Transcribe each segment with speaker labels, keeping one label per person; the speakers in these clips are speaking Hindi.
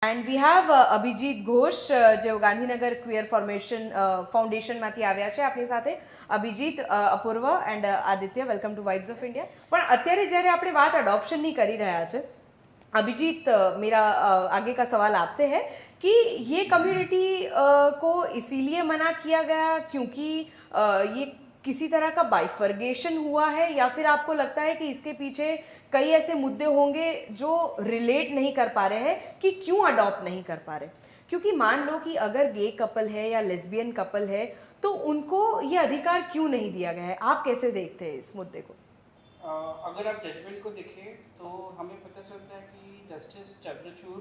Speaker 1: And we have Abhijit Ghosh જેઓ ગાંધીનગર ક્વિયર ફાઉન્ડેશનમાંથી આવ્યા છે આપણી સાથે. Abhijit, Apurva and Aditya, welcome to vibes of India. પણ અત્યારે જ્યારે આપણે વાત એડોપ્શનની કરી રહ્યા છે, अभिजीत, मेरा आगे का सवाल आपसे है कि ये कम्युनिटी को इसीलिए मना किया गया क्योंकि ये किसी तरह का बाइफर्गेशन हुआ है, या फिर आपको लगता है कि इसके पीछे कई ऐसे मुद्दे होंगे जो रिलेट नहीं कर पा रहे हैं कि क्यों अडॉप्ट नहीं कर पा रहे? क्योंकि मान लो कि अगर गे कपल है या लेस्बियन कपल है तो उनको ये अधिकार क्यों नहीं दिया गया है? आप कैसे देखते हैं इस मुद्दे को?
Speaker 2: अगर आप जजमेंट को देखें तो हमें पता चलता है कि जस्टिस चंद्रचूड़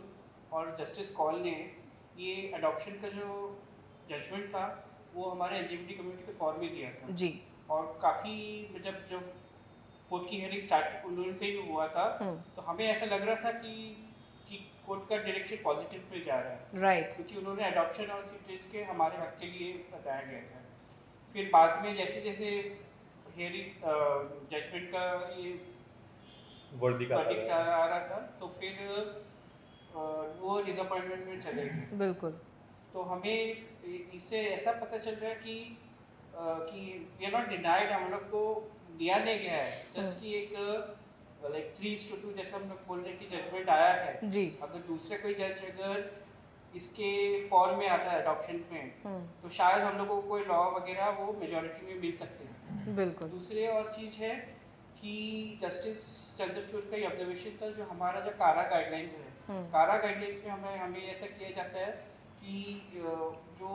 Speaker 2: और जस्टिस कौल ने ये अडॉप्शन का जो जजमेंट था वो हमारे एलजीबीटी कम्युनिटी के फॉर में दिया था
Speaker 1: जी.
Speaker 2: और काफ़ी जब कोर्ट की हियरिंग स्टार्ट उन्होंने से ही हुआ था तो हमें ऐसा लग रहा था कि कोर्ट का डायरेक्शन पॉजिटिव पे जा रहा है,
Speaker 1: राइट.
Speaker 2: क्योंकि उन्होंने अडॉप्शन और सीटेज के हमारे हक के लिए बताया गया था. फिर बाद में जैसे जैसे हियरिंग जजमेंट का ये वर्डिक्ट आ रहा था तो फिर वो डिसअपॉइंटमेंट में चले गए.
Speaker 1: बिल्कुल.
Speaker 2: तो हमें इससे ऐसा पता चल रहा है कि वी आर नॉट डिनाइड, हम लोग को दिया नहीं गया है, जस्ट कि एक लाइक 3:2 जैसा हम लोग बोल रहे हैं कि जजमेंट आया है
Speaker 1: जी.
Speaker 2: अगर दूसरे कोई जज अगर इसके फॉर्म में आता है अडॉप्शन में तो शायद हम लोगों को कोई लॉ वगैरह वो मेजॉरिटी में मिल सकते हैं.
Speaker 1: बिल्कुल.
Speaker 2: दूसरी और चीज़ है कि जस्टिस चंद्रचूड़ का ये ऑब्जर्वेशन था जो हमारा जो कारा गाइडलाइंस है, कारा गाइडलाइंस में हमें ऐसा किया जाता है कि जो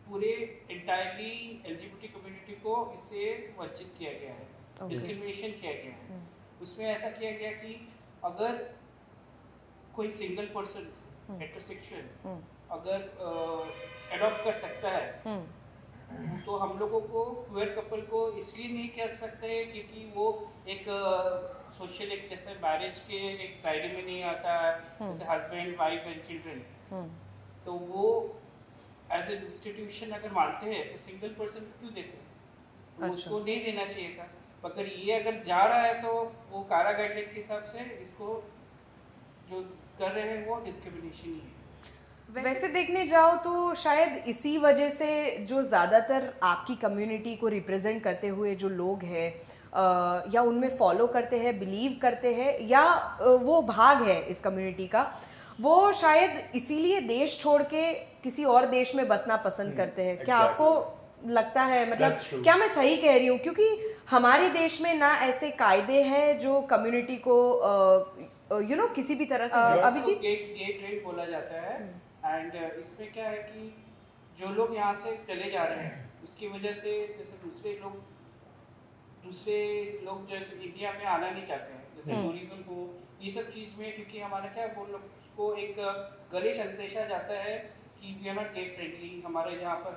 Speaker 2: पूरे इंटायरली एलजीबीटी कम्युनिटी को इससे वंचित किया गया है, डिस्क्रिमिनेशन किया गया है. उसमें ऐसा किया गया कि अगर कोई सिंगल पर्सन हेटेरोसेक्सुअल अगर अडॉप्ट कर सकता है तो हम लोगों को क्वेयर कपल को इसलिए नहीं कर सकते क्योंकि वो एक सोशल एक जैसे मैरिज के एक दायरे में नहीं आता है, जैसे हस्बैंड वाइफ एंड चिल्ड्रन. तो वो एज ए इंस्टीट्यूशन अगर मानते हैं तो सिंगल पर्सन को क्यों देते हैं? तो उसको नहीं देना चाहिए था. अगर ये अगर जा रहा है तो वो कारा गाइडलाइन के हिसाब से इसको जो कर रहे हैं वो डिस्क्रिमिनेशन ही है.
Speaker 1: वैसे देखने जाओ तो शायद इसी वजह से जो ज़्यादातर आपकी कम्युनिटी को रिप्रेजेंट करते हुए जो लोग हैं या उनमें फॉलो करते हैं, बिलीव करते हैं, या वो भाग है इस कम्युनिटी का, वो शायद इसीलिए देश छोड़ के किसी और देश में बसना पसंद करते हैं. क्या आपको लगता है, मतलब क्या मैं सही कह रही हूँ? क्योंकि हमारे देश में ना ऐसे कायदे हैं जो कम्युनिटी को किसी भी तरह से
Speaker 2: अभिजीत गे ट्रेड बोला जाता है. एंड इसमें क्या है कि जो लोग यहाँ से चले जा रहे हैं उसकी वजह से जैसे दूसरे लोग जो इंडिया में आना नहीं चाहते हैं, जैसे टूरिज्म को ये सब चीज़ में, क्योंकि हमारा क्या बोल को एक गलत संदेशा जाता है कि we are not gay friendly. हमारे यहाँ पर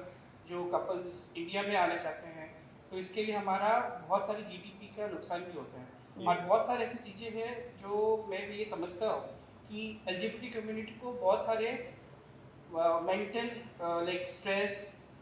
Speaker 2: जो कपल्स इंडिया में आना चाहते हैं तो इसके लिए हमारा बहुत सारी जीडीपी का नुकसान भी होता है. और बहुत सारी ऐसी चीज़ें हैं जो मैं भी ये समझता हूँ कि एलजीबीटी कम्युनिटी को बहुत सारे mental like stress,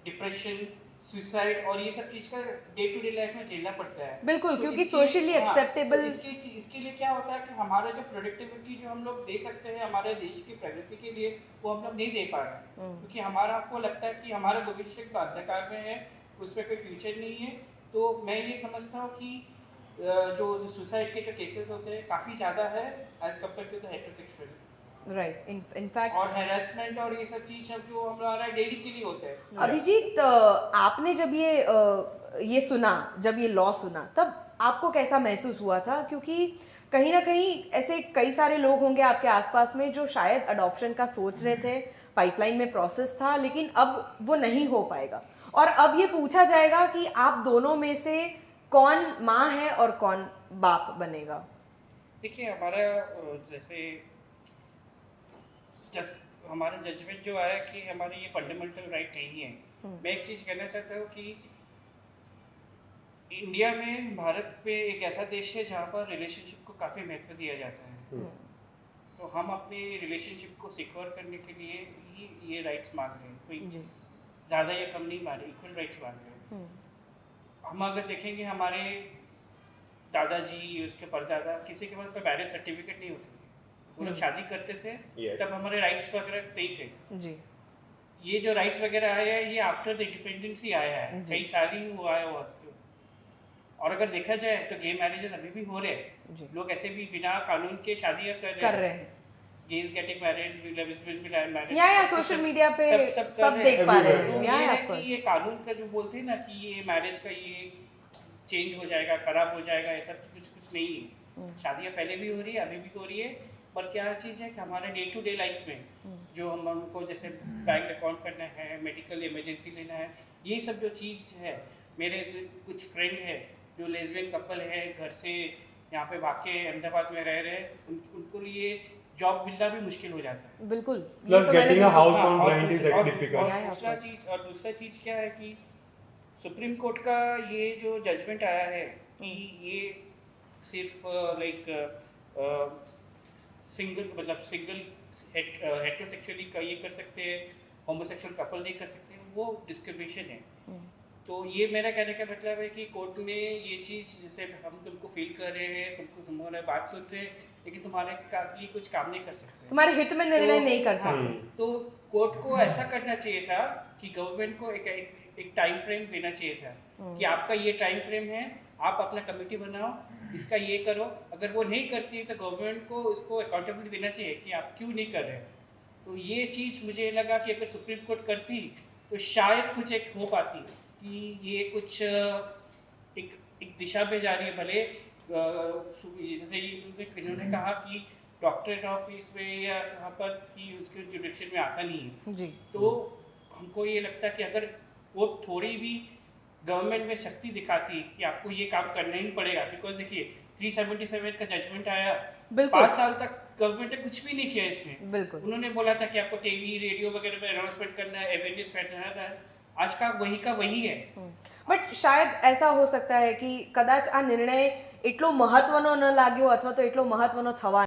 Speaker 2: depression, suicide और ये सब चीज़ का डे टू डे लाइफ में झेलना पड़ता है.
Speaker 1: बिल्कुल.
Speaker 2: तो
Speaker 1: क्योंकि सोशली एक्सेप्टेबल
Speaker 2: इसके लिए क्या होता है कि हमारा जो प्रोडक्टिविटी जो हम लोग दे सकते हैं हमारे देश की प्रगति के लिए वो हम लोग नहीं दे पा रहे हैं, क्योंकि हमारा आपको लगता है कि हमारा भविष्य अंधकार में है, उसमें कोई फ्यूचर नहीं है. तो मैं ये समझता हूँ कि जो सुसाइड के जो केसेस होते हैं काफ़ी ज़्यादा है as compare to the heterosexual.
Speaker 1: Right. In fact
Speaker 2: और हैरेसमेंट और ये सब चीज़ सब जो हमारा डेली के लिए होते हैं.
Speaker 1: अभिजीत, आपने जब ये सुना, जब ये लॉ सुना, तब आपको कैसा महसूस हुआ था? क्योंकि कहीं ना कहीं ऐसे कई सारे लोग होंगे आपके आसपास में जो शायद अडॉप्शन का सोच रहे थे, पाइपलाइन में प्रोसेस था, लेकिन अब वो नहीं हो पाएगा, और अब ये पूछा जाएगा कि आप दोनों में से कौन माँ है और कौन बाप बनेगा.
Speaker 2: देखिए हमारा जैसे हमारा जजमेंट जो आया कि हमारी ये फंडामेंटल राइट नहीं है. मैं एक चीज़ कहना चाहता हूँ कि इंडिया में, भारत पे एक ऐसा देश है जहाँ पर रिलेशनशिप को काफ़ी महत्व दिया जाता है. तो हम अपने रिलेशनशिप को सिक्योर करने के लिए ही ये राइट्स मांग रहे हैं. कोई ज़्यादा या कम नहीं मांग रहे, इक्वल राइट्स मांग रहे हैं. हम अगर देखेंगे हमारे दादाजी, उसके परदादा, किसी के पास मैरिज सर्टिफिकेट नहीं होती थी. वो लोग शादी करते थे
Speaker 3: Yes.
Speaker 2: तब हमारे राइट्स वगैरह नहीं थे।
Speaker 1: जी
Speaker 2: ये जो राइट्स वगैरह आया है ये आफ्टर द इंडिपेंडेंस ही आया है,
Speaker 1: जी।
Speaker 2: कई साल ही हुआ है वो उसके। और अगर देखा जाए तो गे मैरिजेस अभी भी हो रहे
Speaker 1: जी।
Speaker 2: हैं, लोग ऐसे भी बिना कानून के शादियां
Speaker 1: कर रहे हैं
Speaker 2: गेज गेटिंग मैरिड, लेस्बियन भी मैरिड,
Speaker 1: या सोशल मीडिया पे
Speaker 2: कर
Speaker 1: सब
Speaker 2: रहे
Speaker 1: देख
Speaker 2: हैं।
Speaker 1: पा रहे
Speaker 3: Everywhere.
Speaker 1: हैं
Speaker 2: तो
Speaker 1: या
Speaker 2: ये है
Speaker 1: ऑफ कोर्स
Speaker 2: कि ये कानून का जो बोलते हैं ना कि ये मैरिज का ये चेंज हो जाएगा, खराब हो जाएगा, ऐसा कुछ नहीं है। शादियां पहले भी हो रही है, अभी भी हो रही है, पर क्या चीज़ है कि हमारे डे टू डे लाइफ में जो हमको जैसे बैंक अकाउंट करना है, मेडिकल इमरजेंसी लेना है, ये सब जो चीज़ है, मेरे कुछ फ्रेंड है जो लेस्बियन कपल है, घर से यहाँ पे भाग के अहमदाबाद में रह रहे हैं, उनको लिए जॉब मिलना भी मुश्किल हो जाता है।
Speaker 1: बिल्कुल
Speaker 3: Plus getting a house
Speaker 2: हाँ,
Speaker 3: on
Speaker 2: और
Speaker 3: rent is
Speaker 2: दूसरा- और
Speaker 3: difficult.
Speaker 1: Yeah, yeah, of
Speaker 2: दूसरा
Speaker 1: course.
Speaker 2: चीज क्या है कि सुप्रीम कोर्ट का ये जो जजमेंट आया है कि ये सिर्फ लाइक सिंगल हेटेरोसेक्सुअली का ये कर सकते हैं, होमोसेक्सुअल कपल नहीं कर सकते, वो डिस्क्रिमिनेशन है। तो ये मेरा कहने का मतलब है कि कोर्ट ने ये चीज़, जैसे हम तुमको फील कर रहे हैं, तुम्हारा बात सुन रहे हैं, लेकिन तुम्हारे लिए कुछ काम नहीं कर सकते,
Speaker 1: तुम्हारे हित में निर्णय
Speaker 2: तो-
Speaker 1: नहीं कर
Speaker 2: हाँ,
Speaker 1: सकते।
Speaker 2: तो कोर्ट को ऐसा करना चाहिए था कि गवर्नमेंट को एक टाइम फ्रेम देना चाहिए था कि आपका ये टाइम फ्रेम है, आप अपना कमेटी बनाओ, इसका ये करो। अगर वो नहीं करती है तो गवर्नमेंट को इसको अकाउंटेबिलिटी देना चाहिए कि आप क्यों नहीं कर रहे। तो ये चीज़ मुझे लगा कि अगर सुप्रीम कोर्ट करती तो शायद कुछ एक हो पाती कि ये कुछ एक दिशा पे जा रही है। भले जैसे इन्होंने कहा कि डॉक्टरेट ऑफिस में या यहाँ पर कि उसके जुडिक्शन में आता नहीं है,
Speaker 1: जी
Speaker 2: तो हमको ये लगता है कि अगर वो थोड़ी भी गवर्नमेंट में शक्ति दिखाती कि आपको ये काम करना ही पड़ेगा, बिकॉज देखिए 377 का जजमेंट आया,
Speaker 1: बिल्कुल
Speaker 2: 5 साल तक गवर्नमेंट ने कुछ भी नहीं किया इसमें।
Speaker 1: बिल्कुल
Speaker 2: उन्होंने बोला था कि आपको टीवी रेडियो वगैरह में अनाउंसमेंट करना है, अवेयरनेस फैलाना है, आज का वही है।
Speaker 1: બટ શાયદ ऐसा हो सकता है कि कदाच આ નિર્ણય એટલો મહત્વનો ન લાગ્યો અથવા તો એટલો મહત્વનો થવા